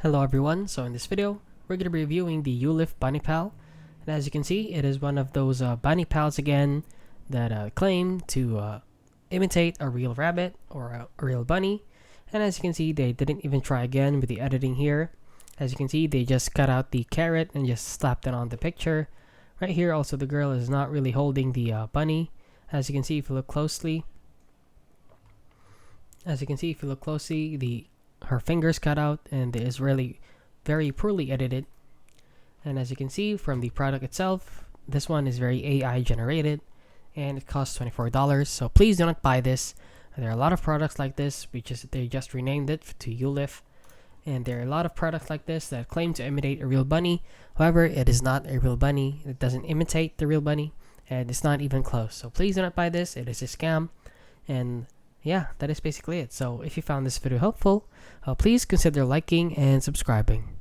Hello everyone, so in this video, we're going to be reviewing the Yoolif Bunny Pal. And as you can see, it is one of those bunny pals again that claim to imitate a real rabbit or a real bunny. And as you can see, they didn't even try again with the editing here. As you can see, they just cut out the carrot and just slapped it on the picture. Right here, also the girl is not really holding the bunny. As you can see, if you look closely, her fingers cut out, and it is really very poorly edited. And as you can see from the product itself, this one is very AI generated, and it costs $24. So please do not buy this. There are a lot of products like this, they just renamed it to Yoolif, and there are a lot of products like this that claim to imitate a real bunny. However, it is not a real bunny. It doesn't imitate the real bunny, and it's not even close. So please do not buy this. It is a scam. And yeah, that is basically it. So if you found this video helpful, please consider liking and subscribing.